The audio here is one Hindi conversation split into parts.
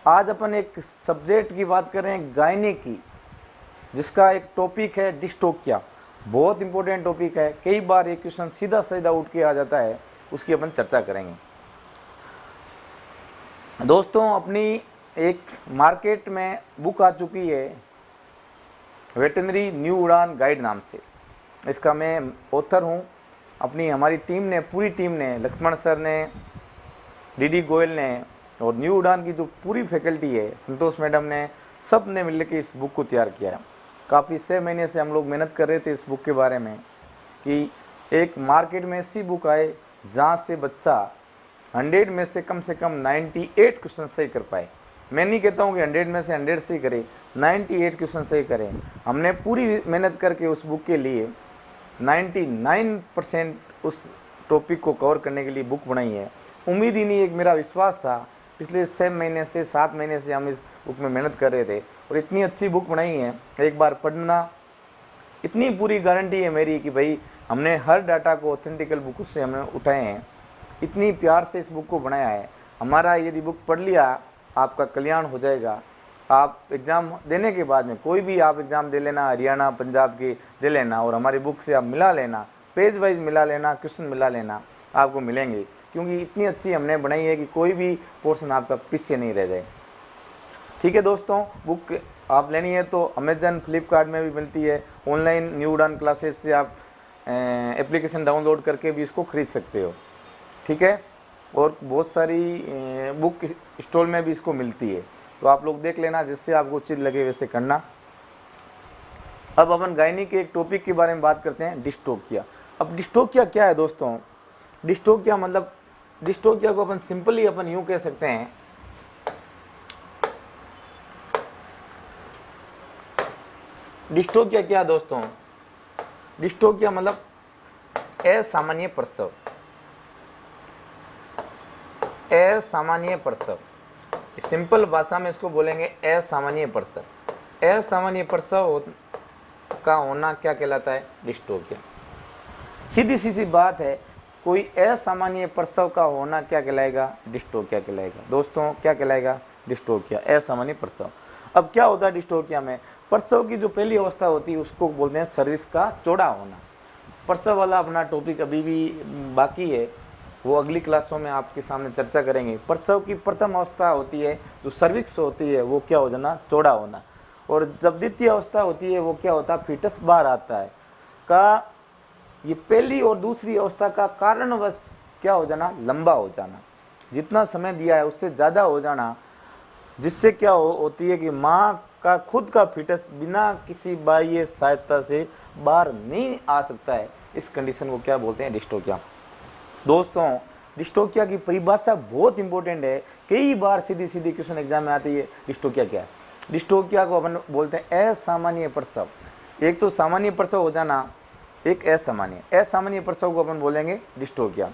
आज अपन एक सब्जेक्ट की बात कर रहे हैं गायने की, जिसका एक टॉपिक है डिस्टोकिया। बहुत इंपॉर्टेंट टॉपिक है, कई बार एक क्वेश्चन सीधा सीधा उठ के आ जाता है, उसकी अपन चर्चा करेंगे। दोस्तों, अपनी एक मार्केट में बुक आ चुकी है वेटनरी न्यू उड़ान गाइड नाम से। इसका मैं ऑथर हूँ। हमारी टीम ने, पूरी टीम ने, लक्ष्मण सर ने, डीडी गोयल ने और न्यू उड़ान की जो पूरी फैकल्टी है, संतोष मैडम ने, सब ने मिलकर इस बुक को तैयार किया है। काफ़ी 6 महीने से हम लोग मेहनत कर रहे थे इस बुक के बारे में कि एक मार्केट में ऐसी बुक आए जहाँ से बच्चा 100 में से कम 98 क्वेश्चन सही कर पाए। मैं नहीं कहता हूँ कि 100 में से 100 सही करे, 98 क्वेश्चन सही करें। हमने पूरी मेहनत करके उस बुक के लिए 99% उस टॉपिक को कवर करने के लिए बुक बनाई है। उम्मीद ही नहीं, एक मेरा विश्वास था। पिछले 6 महीने से 7 महीने से हम इस बुक में मेहनत कर रहे थे और इतनी अच्छी बुक बनाई है, एक बार पढ़ना, इतनी पूरी गारंटी है मेरी कि भाई हमने हर डाटा को ऑथेंटिकल बुक से हमने उठाए हैं। इतनी प्यार से इस बुक को बनाया है। हमारा यदि बुक पढ़ लिया, आपका कल्याण हो जाएगा। आप एग्ज़ाम देने के बाद में कोई भी आप एग्ज़ाम दे लेना, हरियाणा पंजाब के दे लेना और हमारी बुक से आप मिला लेना, पेज वाइज मिला लेना, क्वेश्चन मिला लेना, आपको मिलेंगे। क्योंकि इतनी अच्छी हमने बनाई है कि कोई भी पोर्शन आपका पीछे नहीं रह जाए। ठीक है दोस्तों, बुक आप लेनी है तो अमेजन, फ्लिपकार्ट में भी मिलती है। ऑनलाइन न्यू उड़ान क्लासेस से आप एप्लीकेशन डाउनलोड करके भी इसको खरीद सकते हो। ठीक है, और बहुत सारी बुक स्टॉल में भी इसको मिलती है, तो आप लोग देख लेना, जिससे आपको उचित लगे वैसे करना। अब अपन गायनी के एक टॉपिक के बारे में बात करते हैं, डिस्टोकिया। अब डिस्टोकिया क्या है दोस्तों? डिस्टोकिया मतलब, डिस्टोकिया को अपन सिंपली अपन यूं कह सकते हैं, डिस्टोकिया क्या दोस्तों? डिस्टोकिया मतलब असामान्य प्रसव। असामान्य प्रसव, सिंपल भाषा में इसको बोलेंगे असामान्य प्रसव। असामान्य प्रसव का होना क्या कहलाता है? डिस्टोकिया। सीधी सी बात है, कोई असामान्य प्रसव का होना क्या कहलाएगा? डिस्टोकिया कहलाएगा। दोस्तों, क्या कहलाएगा? डिस्टोकिया, असामान्य प्रसव। अब क्या होता है डिस्टोकिया में? प्रसव की जो पहली अवस्था होती है उसको बोलते हैं सर्विक्स का चौड़ा होना। प्रसव वाला अपना टॉपिक अभी भी बाकी है, वो अगली क्लासों में आपके सामने चर्चा करेंगे। प्रसव की प्रथम अवस्था होती है, जो सर्विक्स होती है, वो क्या हो जाना? चौड़ा होना। और जब द्वितीय अवस्था होती है, वो क्या होता है? फीटस बाहर आता है। का ये पहली और दूसरी अवस्था का कारणवश क्या हो जाना? लंबा हो जाना। जितना समय दिया है उससे ज़्यादा हो जाना, जिससे क्या होती है कि माँ का खुद का फीटस बिना किसी बाह्य सहायता से बाहर नहीं आ सकता है। इस कंडीशन को क्या बोलते हैं? डिस्टोकिया। दोस्तों, डिस्टोकिया की परिभाषा बहुत इंपॉर्टेंट है, कई बार सीधी सीधी क्वेश्चन एग्जाम में आती है। डिस्टोकिया क्या है? डिस्टोकिया को अपन बोलते हैं असामान्य प्रसव। एक तो सामान्य प्रसव हो जाना, एक असामान्य प्रसव को अपन बोलेंगे डिस्टोकिया।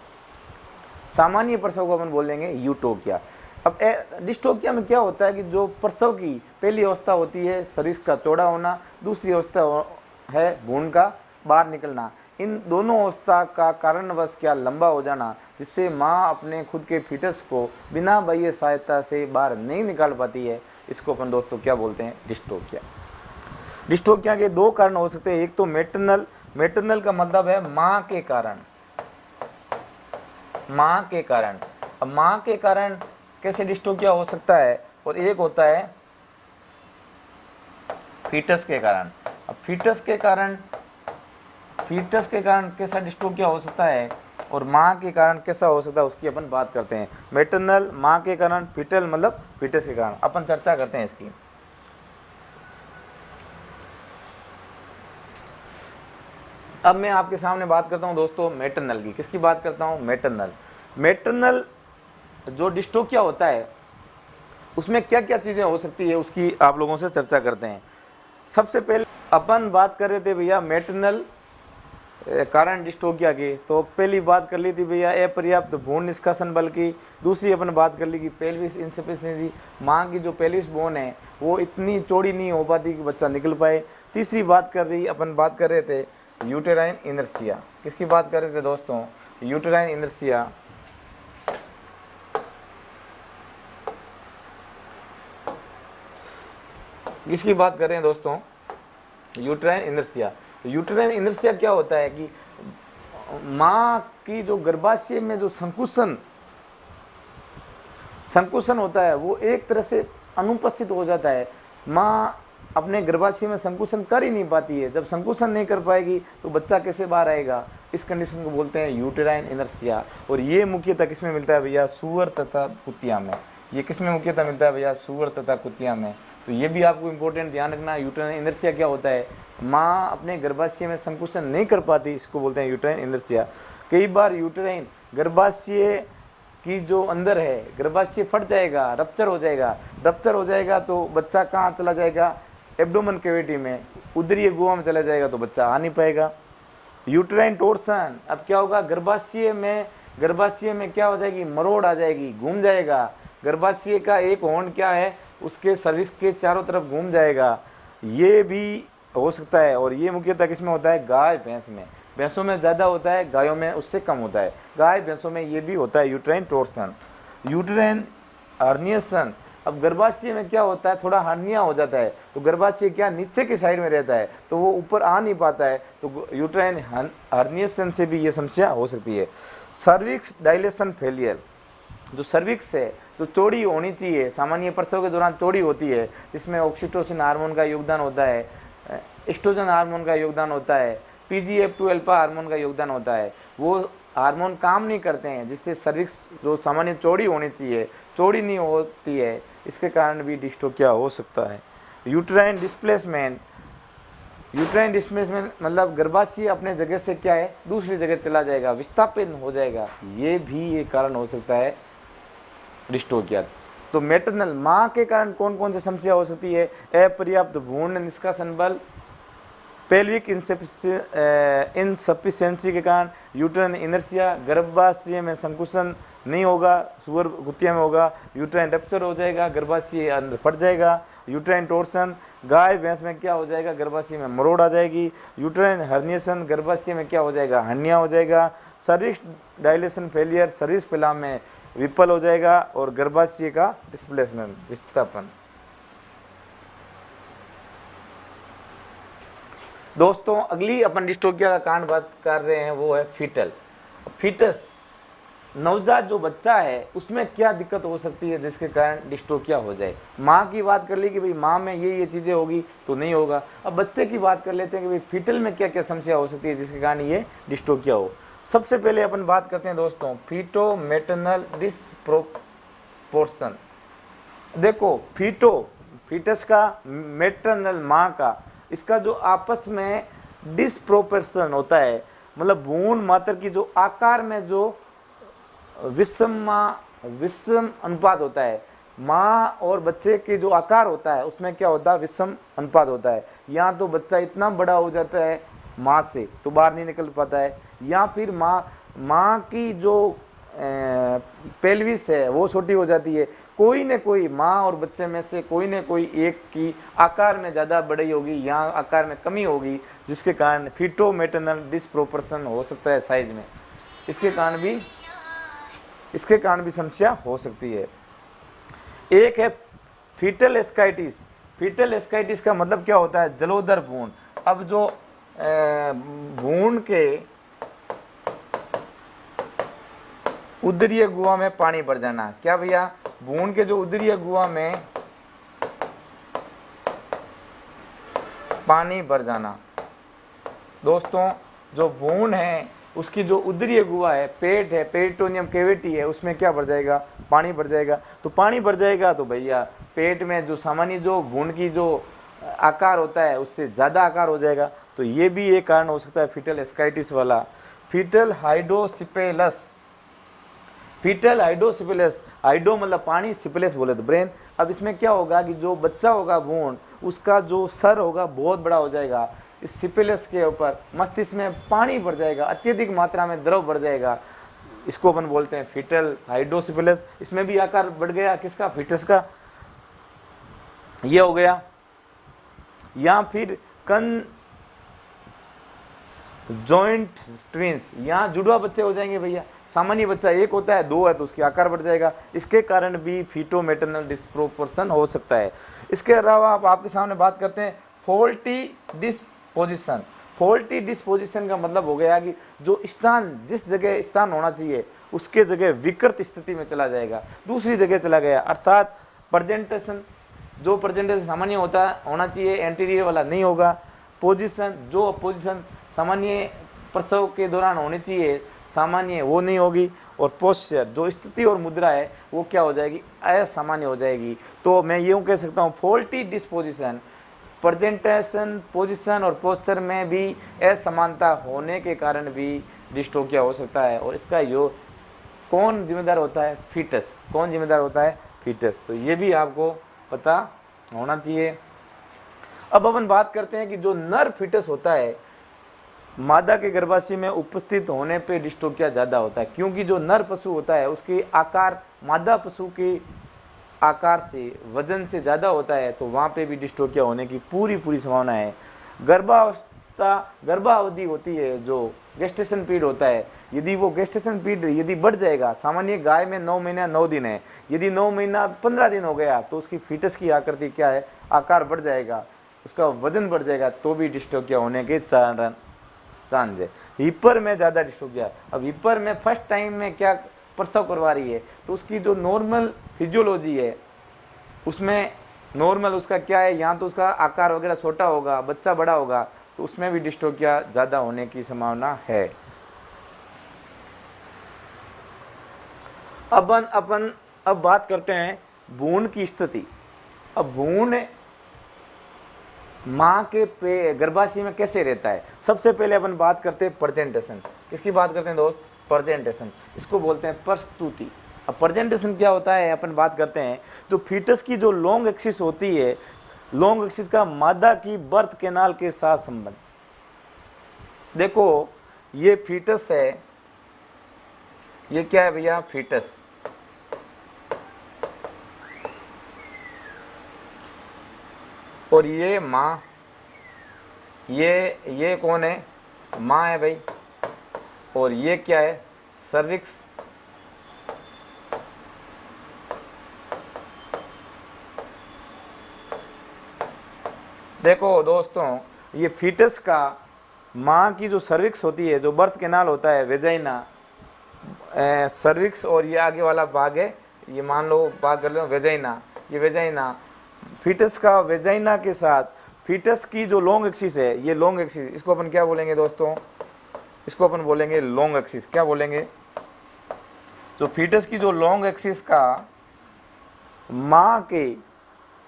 सामान्य प्रसव को अपन बोलेंगे यूटोकिया। अब डिस्टोकिया में क्या होता है कि जो प्रसव की पहली अवस्था होती है सर्विक्स का चौड़ा होना, दूसरी अवस्था है भ्रूण का बाहर निकलना। इन दोनों अवस्था का कारणवश क्या? लंबा हो जाना, जिससे माँ अपने खुद के फीटस को बिना बाह्य सहायता से बाहर नहीं निकाल पाती है। इसको अपन दोस्तों क्या बोलते हैं? डिस्टोकिया। डिस्टोकिया के 2 कारण हो सकते हैं। एक तो मैटरनल। मैटरनल का मतलब है माँ के कारण। माँ के कारण। अब माँ के कारण कैसे डिस्टोकिया हो सकता है? और एक होता है फीटस के कारण। अब फीटस के कारण कैसा डिस्टोकिया हो सकता है और माँ के कारण कैसा हो सकता है, उसकी अपन बात करते हैं। मैटरनल, माँ के कारण, फीटल मतलब फीटस के कारण। अपन चर्चा करते हैं इसकी। अब मैं आपके सामने बात करता हूं दोस्तों मैटरनल की। किसकी बात करता हूं? मैटरनल जो डिस्टोकिया होता है उसमें क्या क्या चीज़ें हो सकती है, उसकी आप लोगों से चर्चा करते हैं। सबसे पहले अपन बात कर रहे थे भैया मैटरनल कारण डिस्टोकिया की, तो पहली बात कर ली थी भैया अपर्याप्त भ्रूण निष्कासन बल की। दूसरी अपन बात कर ली कि पेल्विस इनसफिशिएंसी, माँ की जो पेल्विस बोन है वो इतनी चौड़ी नहीं हो पाती कि बच्चा निकल पाए। तीसरी बात बात कर रहे थे यूटेराइन इनर्शिया। किसकी बात कर रहे थे दोस्तों? Uterine inertia. इसकी बात करें दोस्तों, यूट्राइन इनर्शिया। यूट्राइन इनर्शिया क्या होता है कि माँ की जो गर्भाशय में जो संकुचन होता है वो एक तरह से अनुपस्थित हो जाता है। माँ अपने गर्भाशय में संकुचन कर ही नहीं पाती है। जब संकुचन नहीं कर पाएगी तो बच्चा कैसे बाहर आएगा? इस कंडीशन को बोलते हैं यूटेराइन इनर्शिया। और ये मुख्यतः किसमें मिलता है भैया? सूअर तथा कुतिया में। ये किसमें मुख्यतः मिलता है भैया? सूअर तथा कुतिया में। तो ये भी आपको इंपॉर्टेंट ध्यान रखना। यूटेराइन इनर्शिया क्या होता है? माँ अपने गर्भाशय में संकुचन नहीं कर पाती, इसको बोलते हैं यूटेराइन इनर्शिया। कई बार यूटेराइन गर्भाशय की जो अंदर है, गर्भाशय फट जाएगा, रप्चर हो जाएगा। रप्चर हो जाएगा तो बच्चा कहाँ चला जाएगा? एब्डोमेन कैविटी में, उदरीय गुहा में चला जाएगा, तो बच्चा आ नहीं पाएगा। यूटेराइन टोर्सन, अब क्या होगा? गर्भाशय में क्या हो जाएगी? मरोड़ आ जाएगी, घूम जाएगा। गर्भाशय का एक होंड क्या है, उसके सर्विक्स के चारों तरफ घूम जाएगा। ये भी हो सकता है। और ये मुख्यतः किसमें होता है? गाय भैंस में। भैंसों में ज़्यादा होता है, गायों में उससे कम होता है। गाय भैंसों में ये भी होता है यूटेराइन टोर्सन। यूटेराइन हर्निएशन, अब गर्भाशय में क्या होता है? थोड़ा हर्निया हो जाता है, तो गर्भाशय क्या नीचे की साइड में रहता है, तो वो ऊपर आ नहीं पाता है, तो यूटेराइन हर्निएशन से भी ये समस्या हो सकती है। सर्विक्स डायलेशन फेलियर, जो सर्विक्स है तो चौड़ी होनी चाहिए, सामान्य प्रसव के दौरान चौड़ी होती है, इसमें ऑक्सीटोसिन हार्मोन का योगदान होता है, एस्ट्रोजन हार्मोन का योगदान होता है, PGF2 अल्फा हार्मोन का योगदान होता है। वो हार्मोन काम नहीं करते हैं, जिससे सर्विक्स जो सामान्य चौड़ी होनी चाहिए चौड़ी नहीं होती है, इसके कारण भी डिस्टोकिया हो सकता है। यूटेराइन डिस्प्लेसमेंट, मतलब गर्भाशय अपने जगह से क्या है, दूसरी जगह चला जाएगा, विस्थापित हो जाएगा, ये भी एक कारण हो सकता है डिस्टोकिया। तो मैटरनल माँ के कारण कौन कौन सी समस्या हो सकती है? अपर्याप्त भ्रूण निष्कासन बल, पेल्विक इनसफिशिएंसी के कारण यूटेराइन इनर्शिया, गर्भाशय में संकुचन नहीं होगा, सुअर कुतिया में होगा, यूटेराइन रप्चर हो जाएगा, गर्भाशय अंदर फट जाएगा। यूटेराइन टोर्सन, गाय भैंस में क्या हो जाएगा? गर्भाशय में मरोड़ आ जाएगी। यूटेराइन हर्निएशन, गर्भाशय में क्या हो जाएगा? हर्निया हो जाएगा। सर्विक्स डायलेशन फेलियर, सर्विक्स फैलाव में विफल हो जाएगा। और गर्भाशय का डिस्प्लेसमेंट, विस्थापन। दोस्तों अगली अपन डिस्टोकिया का कांड बात कर रहे हैं, वो है फीटस, नवजात जो बच्चा है उसमें क्या दिक्कत हो सकती है जिसके कारण डिस्टोकिया हो जाए। माँ की बात कर ली कि भाई माँ में ये चीज़ें होगी तो नहीं होगा। अब बच्चे की बात कर लेते हैं कि भाई फीटल में क्या क्या समस्या हो सकती है जिसके कारण ये डिस्टोकिया हो। सबसे पहले अपन बात करते हैं दोस्तों फीटो मैटरनल डिसप्रोपोर्शन। देखो फीटस का, मैटरनल माँ का, इसका जो आपस में डिसप्रोपोर्शन होता है, मतलब भ्रूण मात्र की जो आकार में जो विषम अनुपात होता है, माँ और बच्चे के जो आकार होता है उसमें क्या होता है? विषम अनुपात होता है। या तो बच्चा इतना बड़ा हो जाता है माँ से तो बाहर नहीं निकल पाता है, या फिर माँ की जो पेल्विस है वो छोटी हो जाती है। कोई न कोई माँ और बच्चे में से कोई न कोई एक की आकार में ज़्यादा बड़ी होगी या आकार में कमी होगी, जिसके कारण फीटो मैटरनल डिसप्रोपोर्शन हो सकता है साइज में। इसके कारण भी समस्या हो सकती है। एक है फीटल एस्काइटिस। फीटल एस्काइटिस का मतलब क्या होता है? जलोदर भ्रूण। अब जो भ्रूण के उदरीय गुहा में पानी भर जाना, क्या भैया? भ्रूण के जो उदरीय गुहा में पानी भर जाना। दोस्तों जो भ्रूण है उसकी जो उदरीय गुहा है, पेट है, पेरिटोनियम कैविटी है, उसमें क्या भर जाएगा? पानी भर जाएगा। तो पानी भर जाएगा तो भैया पेट में जो सामान्य जो भ्रूण की जो आकार होता है उससे ज़्यादा आकार हो जाएगा। तो ये भी एक कारण हो सकता है फीटल एस्काइटिस वाला। फीटल हाइड्रोसिपेलस, हाइड्रो मतलब पानी, सिपेलस बोले तो ब्रेन। अब इसमें क्या होगा कि जो बच्चा होगा भ्रूण, उसका जो सर होगा बहुत बड़ा हो जाएगा, इस सिपेलस के ऊपर मस्तिष्क में पानी भर जाएगा, अत्यधिक मात्रा में द्रव बढ़ जाएगा। इसको अपन बोलते हैं फीटल हाइड्रोसिपेलस। इसमें भी आकार बढ़ गया, किसका? फीटस का। ये हो गया। या फिर जॉइंट ट्विंस, यहाँ जुड़वा बच्चे हो जाएंगे भैया। सामान्य बच्चा एक होता है, दो है तो उसका आकार बढ़ जाएगा, इसके कारण भी फीटो मैटरनल डिस्प्रोपोर्शन हो सकता है। इसके अलावा आप आपके सामने बात करते हैं फॉल्टी डिस्पोजिशन। फॉल्टी डिस्पोजिशन का मतलब हो गया कि जो स्थान, जिस जगह स्थान होना चाहिए उसके जगह विकृत स्थिति में चला जाएगा, दूसरी जगह चला गया, अर्थात प्रेजेंटेशन, जो प्रेजेंटेशन सामान्य होना चाहिए एंटीरियर वाला नहीं होगा। पोजीशन, जो पोजीशन सामान्य प्रसव के दौरान होनी चाहिए सामान्य, वो नहीं होगी। और पोस्चर, जो स्थिति और मुद्रा है वो क्या हो जाएगी, असामान्य हो जाएगी। तो मैं यूँ कह सकता हूँ फॉल्टी डिस्पोजिशन, प्रेजेंटेशन, पोजीशन और पोस्चर में भी असमानता होने के कारण भी डिस्टोकिया हो सकता है। और इसका योग कौन जिम्मेदार होता है, फीटस। कौन जिम्मेदार होता है, फीटस। तो ये भी आपको पता होना चाहिए। अब अपन बात करते हैं कि जो नर फीटस होता है मादा के गर्भाशय में उपस्थित होने पे डिस्टोकिया ज़्यादा होता है, क्योंकि जो नर पशु होता है उसके आकार मादा पशु के आकार से, वजन से ज़्यादा होता है, तो वहाँ पे भी डिस्टोकिया होने की पूरी संभावना है। गर्भावधि होती है, जो गेस्टेशन पीरियड होता है, यदि वो गेस्टेशन पीरियड यदि बढ़ जाएगा, सामान्य गाय में 9 महीना 9 दिन है, यदि 9 महीना 15 दिन हो गया तो उसकी फीटस की आकृति क्या है, आकार बढ़ जाएगा, उसका वजन बढ़ जाएगा, तो भी डिस्टोकिया होने के चांस है। हिपर में ज़्यादा डिस्टोकिया। अब हिपर में फर्स्ट टाइम में क्या प्रसव करवा रही है, तो उसकी जो नॉर्मल फिजियोलॉजी है उसमें नॉर्मल उसका क्या है, यहाँ तो उसका आकार वगैरह छोटा होगा, बच्चा बड़ा होगा, तो उसमें भी डिस्टोकिया ज़्यादा होने की संभावना है। अब बात करते हैं भ्रूण की स्थिति। अब भ्रूण माँ के गर्भाशय में कैसे रहता है, सबसे पहले अपन बात करते हैं प्रेजेंटेशन। किसकी बात करते हैं दोस्त, प्रेजेंटेशन। इसको बोलते हैं प्रस्तुति। अब प्रेजेंटेशन क्या होता है, अपन बात करते हैं जो फीटस की जो लॉन्ग एक्सिस होती है, लॉन्ग एक्सिस का मादा की बर्थ कैनाल के साथ संबंध। देखो ये फीटस है, ये क्या है भैया, फीटस। और ये माँ, ये कौन है, माँ है भाई। और ये क्या है, सर्विक्स। देखो दोस्तों, ये फीटस का माँ की जो सर्विक्स होती है, जो बर्थ कैनाल होता है, वेजाइना, सर्विक्स, और ये आगे वाला भाग है, ये मान लो भाग कर लो वेजाइना, ये वेजाइना। फीटस का वेजाइना के साथ फीटस की जो लॉन्ग एक्सिस है, ये लॉन्ग एक्सिस, इसको अपन क्या बोलेंगे दोस्तों, इसको अपन बोलेंगे लॉन्ग एक्सिस। क्या बोलेंगे, तो फीटस की जो लॉन्ग एक्सिस का माँ के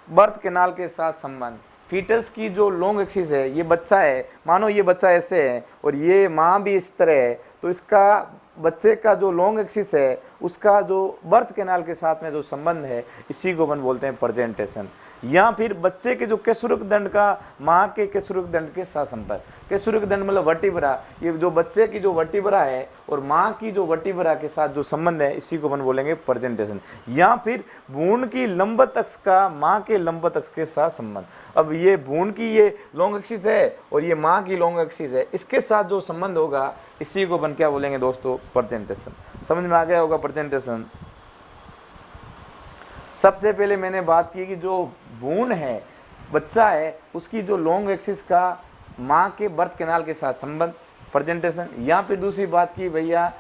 बर्थ कैनाल के साथ संबंध। फीटस की जो लॉन्ग एक्सिस है, ये बच्चा है, मानो ये बच्चा ऐसे है और ये माँ भी इस तरह है, तो इसका बच्चे का जो लॉन्ग एक्सिस है उसका जो बर्थ कैनाल के साथ में जो संबंध है, इसी को अपन बोलते हैं प्रेजेंटेशन। या फिर बच्चे के जो केसुरक दंड का माँ के केसुरक दंड के साथ संपर्क। केसुरक दंड मतलब वर्टिब्रा, ये जो बच्चे की जो वर्टिब्रा है और माँ की जो वर्टिब्रा के साथ जो संबंध है, इसी को अपन बोलेंगे प्रेजेंटेशन। या फिर भ्रूण की लंबवत अक्ष का माँ के लंबवत अक्ष के साथ संबंध। अब ये भ्रूण की ये लॉन्ग एक्सिस है और ये माँ की लॉन्ग एक्सिस है, इसके साथ जो संबंध होगा, इसी को अपन क्या बोलेंगे दोस्तों, प्रेजेंटेशन। समझ में आ गया होगा प्रेजेंटेशन। सबसे पहले मैंने बात की कि जो भ्रूण है, बच्चा है, उसकी जो लॉन्ग एक्सिस का माँ के बर्थ कैनाल के साथ संबंध, प्रेजेंटेशन। या फिर दूसरी बात की भैया,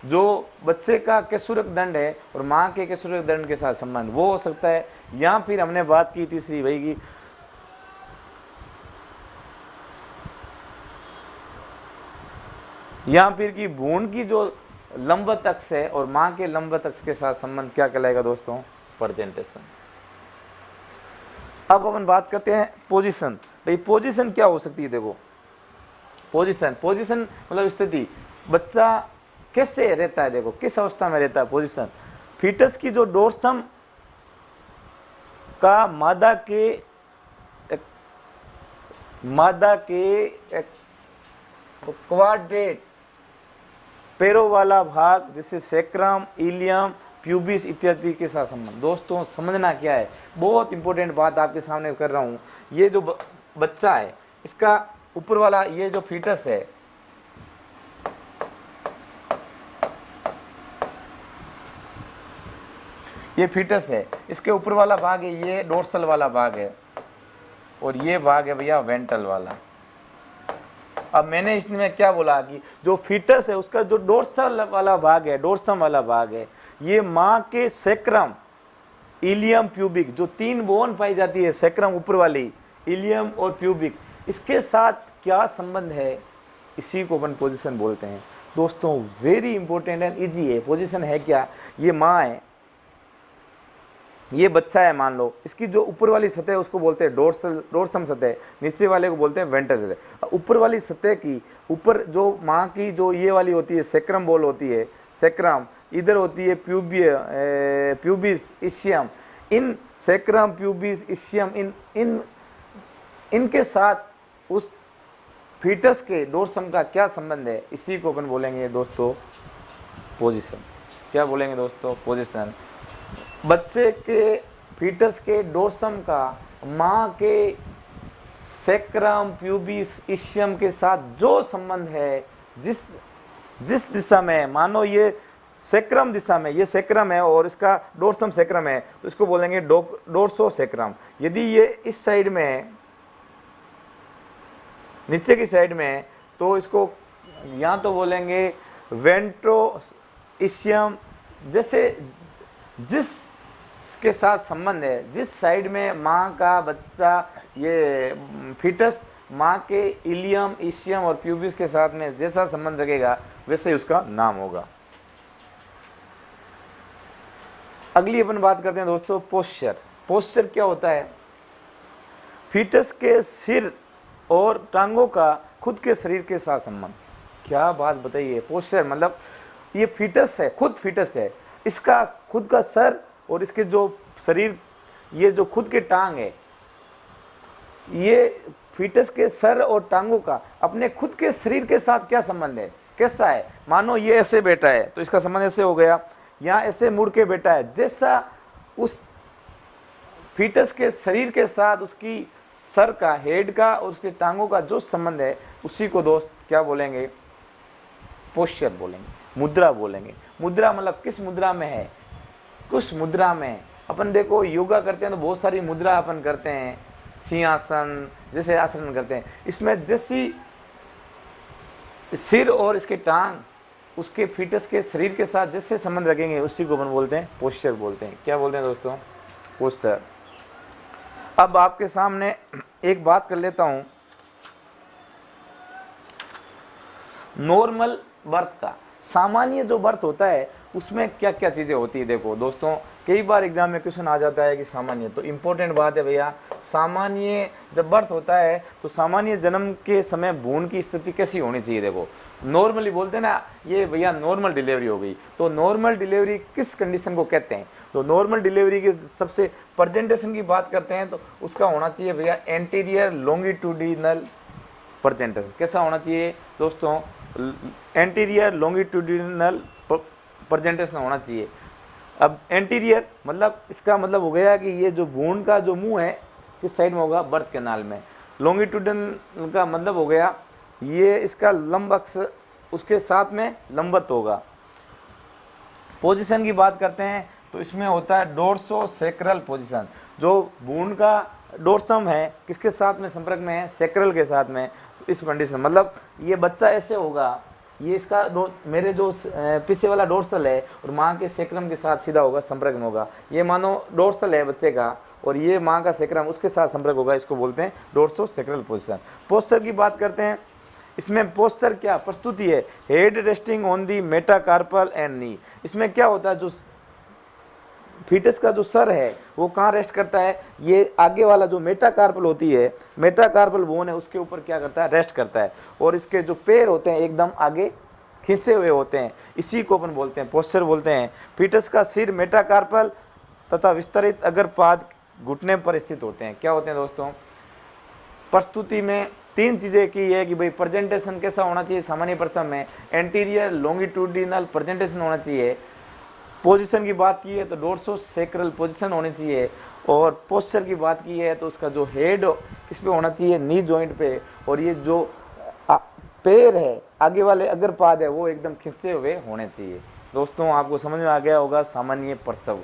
जो बच्चे का केसुरक दंड है और माँ के केसुरक दंड के साथ संबंध, वो हो सकता है। या फिर हमने बात की तीसरी भाई की, या फिर कि भ्रूण की जो लंबवत अक्ष है और माँ के लंबवत अक्ष के साथ संबंध क्या कहलाएगा दोस्तों, प्रेजेंटेशन। अब अपन बात करते हैं पोजीशन। भाई पोजीशन क्या हो सकती है, देखो पोजीशन मतलब स्थिति, बच्चा कैसे रहता है, देखो किस अवस्था में रहता है, पोजीशन। फीटस की जो डोर्सम का मादा के क्वाड्रेट पैरों वाला भाग, जैसे सेक्रम, इलियम, प्यूबिस इत्यादि के साथ संबंध। दोस्तों समझना क्या है, बहुत इंपॉर्टेंट बात आपके सामने कर रहा हूँ। ये जो बच्चा है, इसका ऊपर वाला ये जो फीटस है, ये फीटस है, इसके ऊपर वाला भाग है ये डोर्सल वाला भाग है, और ये भाग है भैया वेंट्रल वाला। अब मैंने इसमें क्या बोला कि जो फीटस है उसका जो डोर्सल वाला भाग है, डोर्सम वाला भाग है, ये माँ के सेक्रम, इलियम, प्यूबिक, जो 3 बोन पाई जाती है सेक्रम ऊपर वाली, इलियम और प्यूबिक, इसके साथ क्या संबंध है, इसी को अपन पोजीशन बोलते हैं। दोस्तों वेरी इंपॉर्टेंट एंड इजी है। पोजीशन है क्या, ये माँ है, ये बच्चा है मान लो, इसकी जो ऊपर वाली सतह है उसको बोलते हैं डोर्सम सतह, नीचे वाले को बोलते हैं वेंट्रल सतह। ऊपर वाली सतह की ऊपर जो माँ की जो ये वाली होती है सेक्रम बोल होती है, सेक्रम, इधर होती है प्यूबिस, इशियम, इन सेक्रम, प्यूबिस, इशियम, इनके साथ उस फीटस के डोर्सम का क्या संबंध है, इसी को अपन बोलेंगे दोस्तों पोजीशन। क्या बोलेंगे दोस्तों, पोजीशन। बच्चे के फीटस के डोर्सम का माँ के सेक्रम, प्यूबिस, इशियम के साथ जो संबंध है, जिस दिशा में, मानो ये सेक्रम दिशा में, ये सेक्रम है और इसका डोर्सम सेक्रम है, तो इसको बोलेंगे डोर्सो सेक्रम। यदि ये इस साइड में, नीचे की साइड में, तो इसको यहाँ तो बोलेंगे वेंट्रो इशियम। जैसे जिस के साथ संबंध है, जिस साइड में माँ का बच्चा, ये फीटस माँ के इलियम, इशियम और प्यूबिस के साथ में जैसा संबंध रखेगा वैसे ही उसका नाम होगा। अगली अपन बात करते हैं दोस्तों पोस्चर। पोस्चर क्या होता है, फीटस के सिर और टांगों का खुद के शरीर के साथ संबंध। क्या बात बताइए, पोस्चर मतलब ये फीटस है, खुद फीटस है, इसका खुद का सर और इसके जो शरीर, ये जो खुद के टांग है, ये फीटस के सर और टांगों का अपने खुद के शरीर के साथ क्या संबंध है, कैसा है। मानो ये ऐसे बैठा है तो इसका संबंध ऐसे हो गया, यहाँ ऐसे मुड़ के बैठा है, जैसा उस फीटस के शरीर के साथ उसकी सर का, हेड का और उसके टांगों का जो संबंध है, उसी को दोस्त क्या बोलेंगे, पोस्चर बोलेंगे, मुद्रा बोलेंगे। मुद्रा मतलब किस मुद्रा में है, कुछ मुद्रा में। अपन देखो योगा करते हैं तो बहुत सारी मुद्रा अपन करते हैं, सिंहासन जैसे आसन करते हैं, इसमें जैसी सिर और इसके टांग उसके फीटस के शरीर के साथ जैसे संबंध रखेंगे उसी को अपन बोलते हैं पोस्चर बोलते हैं। क्या बोलते हैं दोस्तों, पोस्चर। अब आपके सामने एक बात कर लेता हूं, नॉर्मल बर्थ का, सामान्य जो बर्थ होता है उसमें क्या क्या चीज़ें होती है। देखो दोस्तों कई बार एग्जाम में क्वेश्चन आ जाता है कि सामान्य, तो इम्पोर्टेंट बात है भैया, सामान्य जब बर्थ होता है तो सामान्य जन्म के समय भ्रूण की स्थिति कैसी होनी चाहिए। देखो नॉर्मली बोलते हैं ना, ये भैया नॉर्मल डिलीवरी हो गई, तो नॉर्मल डिलीवरी किस कंडीशन को कहते हैं, तो नॉर्मल डिलीवरी के सबसे प्रेजेंटेशन की बात करते हैं तो उसका होना चाहिए भैया एंटीरियर लॉन्गिट्यूडिनल प्रेजेंटेशन। कैसा होना चाहिए दोस्तों, एंटीरियर लॉन्गिट्यूडिनल प्रेजेंटेशन होना चाहिए। अब एंटीरियर मतलब इसका मतलब हो गया कि ये जो भ्रूण का जो मुंह है किस साइड में होगा, बर्थ कैनाल में। लॉन्गिट्यूडिनल का मतलब हो गया ये इसका लंब अक्ष उसके साथ में लंबवत होगा। पोजीशन की बात करते हैं तो इसमें होता है डोर्सो सेक्रल पोजीशन, जो भ्रूण का डोर्सम है किसके साथ में संपर्क में है, सेक्रल के साथ में। तो इस कंडीशन मतलब ये बच्चा ऐसे होगा, ये इसका मेरे जो पीछे वाला डोर्सल है और माँ के सेक्रम के साथ सीधा होगा, संपर्क में होगा। ये मानो डोर्सल है बच्चे का और ये माँ का सेक्रम उसके साथ संपर्क होगा, इसको बोलते हैं डोर्सो सेक्रल पोजीशन। पोस्चर की बात करते हैं, इसमें पोस्चर क्या प्रस्तुति है, head resting on the metacarpal and नी। इसमें क्या होता है, जो फीटस का जो सर है वो कहाँ रेस्ट करता है, ये आगे वाला जो मेटाकार्पल होती है, मेटाकार्पल बोन है उसके ऊपर क्या करता है, रेस्ट करता है, और इसके जो पैर होते हैं एकदम आगे खींचे हुए होते हैं, इसी को अपन बोलते हैं पोस्चर बोलते हैं। फीटस का सिर मेटाकार्पल तथा विस्तरित अग्र पाद घुटने पर स्थित होते हैं। क्या होते हैं दोस्तों, प्रस्तुति में 3 चीज़ें की है कि भाई प्रेजेंटेशन कैसा होना चाहिए, सामान्य पर्सन में एंटीरियर लॉन्गिट्यूडिनल प्रेजेंटेशन होना चाहिए। पोजीशन की बात की है तो डोर्सो सेक्रल पोजीशन होनी चाहिए, और पोस्चर की बात की है तो उसका जो हेड किस पे होना चाहिए, नी जॉइंट पे, और ये जो पैर है आगे वाले अग्रपाद है वो एकदम खिंचे हुए होने चाहिए। दोस्तों आपको समझ में आ गया होगा सामान्य प्रसव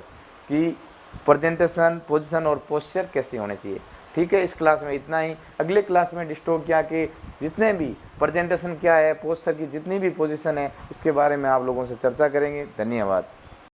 कि प्रेजेंटेशन, पोजीशन और पोस्चर कैसे होने चाहिए। ठीक है, इस क्लास में इतना ही। अगले क्लास में डिस्टोपिया के जितने भी प्रेजेंटेशन क्या है, पोस्चर की जितनी भी पोजीशन है, उसके बारे में आप लोगों से चर्चा करेंगे। धन्यवाद।